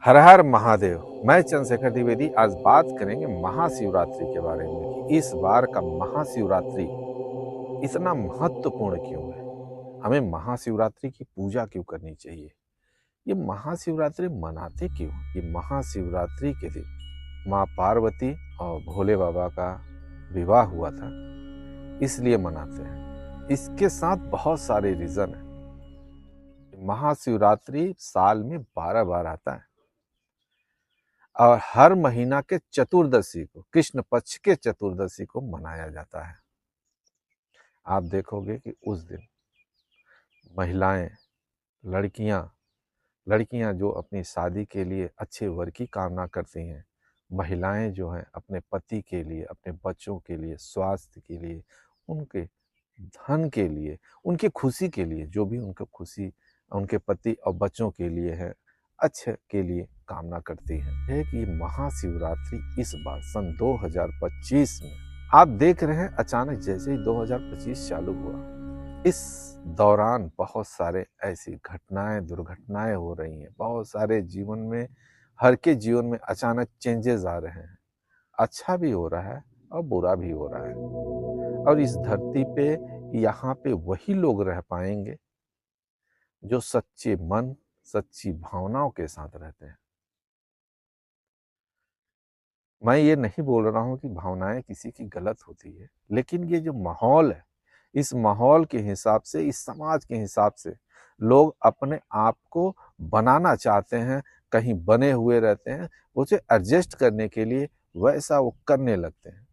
हर हर महादेव। मैं चंद्रशेखर द्विवेदी आज बात करेंगे महाशिवरात्रि के बारे में कि इस बार का महाशिवरात्रि इतना महत्वपूर्ण क्यों है। हमें महाशिवरात्रि की पूजा क्यों करनी चाहिए, ये महाशिवरात्रि मनाते क्यों। ये महाशिवरात्रि के दिन माँ पार्वती और भोले बाबा का विवाह हुआ था, इसलिए मनाते हैं। इसके साथ बहुत सारे रीजन है। महाशिवरात्रि साल में 12 बार आता है और हर महीना के चतुर्दशी को, कृष्ण पक्ष के चतुर्दशी को मनाया जाता है। आप देखोगे कि उस दिन महिलाएं, लड़कियां लड़कियां जो अपनी शादी के लिए अच्छे वर की कामना करती हैं, महिलाएं जो हैं अपने पति के लिए, अपने बच्चों के लिए, स्वास्थ्य के लिए, उनके धन के लिए, उनकी खुशी के लिए, जो भी उनका खुशी उनके पति और बच्चों के लिए है, अच्छे के लिए कामना करती है कि महाशिवरात्रि इस बार सन 2025 में आप देख रहे हैं। अचानक जैसे ही 2025 चालू हुआ, इस दौरान बहुत सारे ऐसी घटनाएं, दुर्घटनाएं हो रही हैं। बहुत सारे जीवन में, हर के जीवन में अचानक चेंजेस आ रहे हैं। अच्छा भी हो रहा है और बुरा भी हो रहा है। और इस धरती पे यहाँ पे वही लोग रह पाएंगे जो सच्चे मन, सच्ची भावनाओं के साथ रहते हैं। मैं ये नहीं बोल रहा हूं कि भावनाएं किसी की गलत होती है, लेकिन ये जो माहौल है, इस माहौल के हिसाब से, इस समाज के हिसाब से लोग अपने आप को बनाना चाहते हैं, कहीं बने हुए रहते हैं। उसे एडजस्ट करने के लिए वैसा वो करने लगते हैं।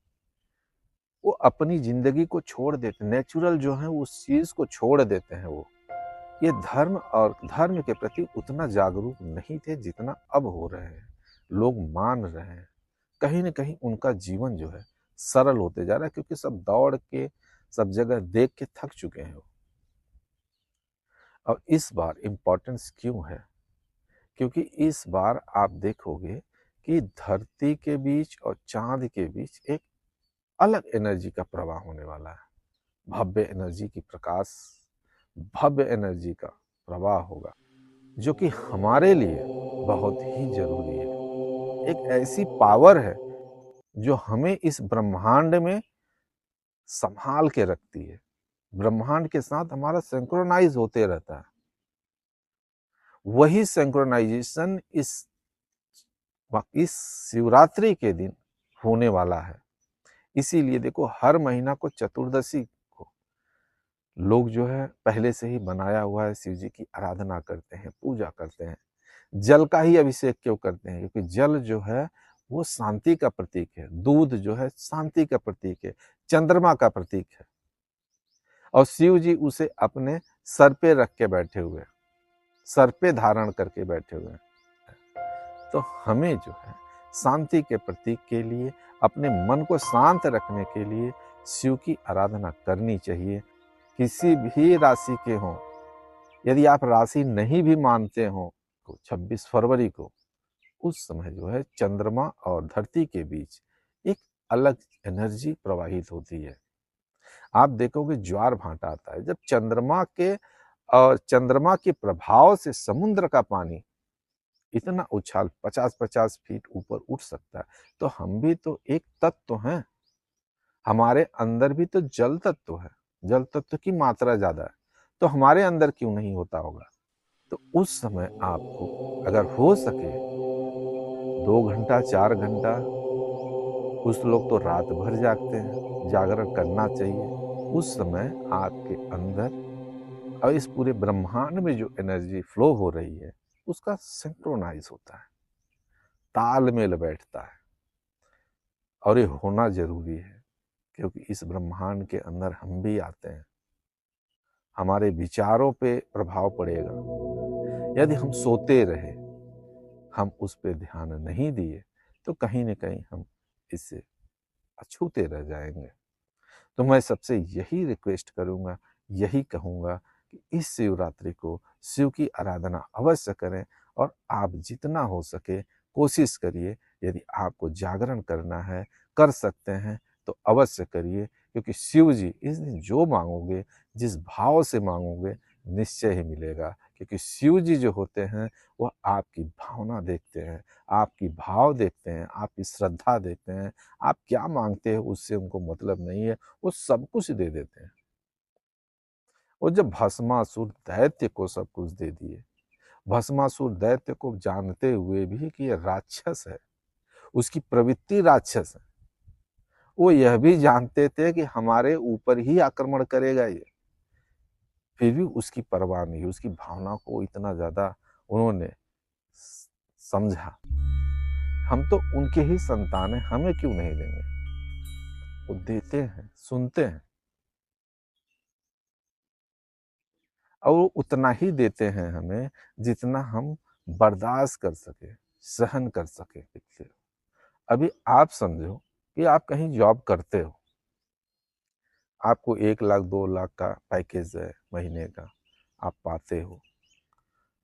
वो अपनी जिंदगी को छोड़ देते, नेचुरल जो है उस चीज को छोड़ देते हैं। वो ये धर्म और धर्म के प्रति उतना जागरूक नहीं थे जितना अब हो रहे हैं। लोग मान रहे हैं, कहीं ना कहीं उनका जीवन जो है सरल होते जा रहा है, क्योंकि सब दौड़ के सब जगह देख के थक चुके हैं। और इस बार इम्पोर्टेंस क्यों है, क्योंकि इस बार आप देखोगे कि धरती के बीच और चांद के बीच एक अलग एनर्जी का प्रवाह होने वाला है। भव्य एनर्जी की प्रकाश, भव्य एनर्जी का प्रवाह होगा, जो कि हमारे लिए बहुत ही जरूरी है। एक ऐसी पावर है जो हमें इस ब्रह्मांड में संभाल के रखती है। ब्रह्मांड के साथ हमारा सिंक्रोनाइज होते रहता है। वही सिंक्रोनाइजेशन इस शिवरात्रि के दिन होने वाला है। इसीलिए देखो, हर महीना को चतुर्दशी को लोग जो है पहले से ही बनाया हुआ है, शिव जी की आराधना करते हैं, पूजा करते हैं। जल का ही अभिषेक क्यों करते हैं? क्योंकि जल जो है वो शांति का प्रतीक है। दूध जो है शांति का प्रतीक है, चंद्रमा का प्रतीक है। और शिव जी उसे अपने सर पे रख के बैठे हुए, सर पे धारण करके बैठे हुए हैं। तो हमें जो है शांति के प्रतीक के लिए, अपने मन को शांत रखने के लिए शिव की आराधना करनी चाहिए। किसी भी राशि के हों, यदि आप राशि नहीं भी मानते हो, तो 26 फरवरी को उस समय जो है चंद्रमा और धरती के बीच एक अलग एनर्जी प्रवाहित होती है। आप देखोगे ज्वार भाटा आता है जब चंद्रमा के प्रभाव से समुद्र का पानी इतना उछाल 50-50 फीट ऊपर उठ सकता है। तो हम भी तो एक तत्व हैं, हमारे अंदर भी तो जल तत्व है, जल तत्व की मात्रा ज्यादा है। तो हमारे अंदर क्यों नहीं होता होगा? तो उस समय आपको अगर हो सके 2 घंटा 4 घंटा, कुछ लोग तो रात भर जागते हैं, जागरण करना चाहिए। उस समय आपके अंदर और इस पूरे ब्रह्मांड में जो एनर्जी फ्लो हो रही है, उसका सिंक्रोनाइज होता है, तालमेल बैठता है। और ये होना जरूरी है, क्योंकि इस ब्रह्मांड के अंदर हम भी आते हैं। हमारे विचारों पे प्रभाव पड़ेगा। यदि हम सोते रहे, हम उस पे ध्यान नहीं दिए, तो कहीं ना कहीं हम इससे अछूते रह जाएंगे। तो मैं सबसे यही रिक्वेस्ट करूंगा, यही कहूंगा कि इस शिवरात्रि को शिव की आराधना अवश्य करें। और आप जितना हो सके कोशिश करिए, यदि आपको जागरण करना है, कर सकते हैं तो अवश्य करिए। क्योंकि शिव जी इस दिन जो मांगोगे, जिस भाव से मांगोगे, निश्चय ही मिलेगा, क्योंकि शिव जी जो होते हैं वह आपकी भावना देखते हैं, आपकी भाव देखते हैं, आपकी श्रद्धा देखते हैं। आप क्या मांगते हैं उससे उनको मतलब नहीं है, वो सब कुछ दे देते हैं। वो जब भस्मासुर दैत्य को सब कुछ दे दिए, भस्मासुर दैत्य को जानते हुए भी कि ये राक्षस है, उसकी प्रवृत्ति राक्षस है, वो यह भी जानते थे कि हमारे ऊपर ही आक्रमण करेगा ये, फिर भी उसकी परवाह नहीं, उसकी भावना को इतना ज्यादा उन्होंने समझा। हम तो उनके ही संतान हैं, हमें क्यों नहीं देंगे। वो देते हैं, सुनते हैं, और वो उतना ही देते हैं हमें जितना हम बर्दाश्त कर सके, सहन कर सके। अभी आप समझो कि आप कहीं जॉब करते हो, आपको 1 लाख 2 लाख का पैकेज है महीने का, आप पाते हो,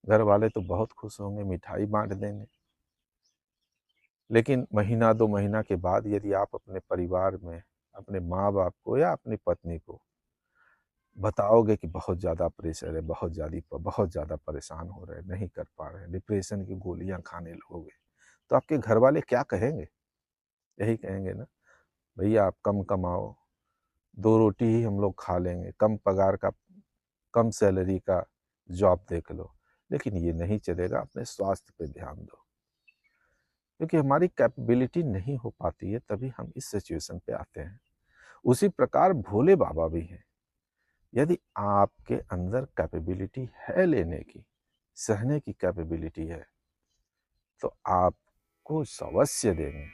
घर वाले तो बहुत खुश होंगे, मिठाई बांट देंगे। लेकिन महीना 2 महीना के बाद यदि आप अपने परिवार में अपने माँ बाप को या अपनी पत्नी को बताओगे कि बहुत ज़्यादा प्रेशर है, बहुत ज़्यादा परेशान हो रहे हैं, नहीं कर पा रहे हैं, डिप्रेशन की गोलियां खाने लगोगे, तो आपके घर वाले क्या कहेंगे? यही कहेंगे ना, भैया आप कम कमाओ, 2 रोटी ही हम लोग खा लेंगे, कम पगार का, कम सैलरी का जॉब देख लो। लेकिन ये नहीं चलेगा, अपने स्वास्थ्य पे ध्यान दो, क्योंकि हमारी कैपेबिलिटी नहीं हो पाती है, तभी हम इस सिचुएशन पे आते हैं। उसी प्रकार भोले बाबा भी हैं। यदि आपके अंदर कैपेबिलिटी है लेने की, सहने की कैपेबिलिटी है, तो आपको अवश्य देंगे।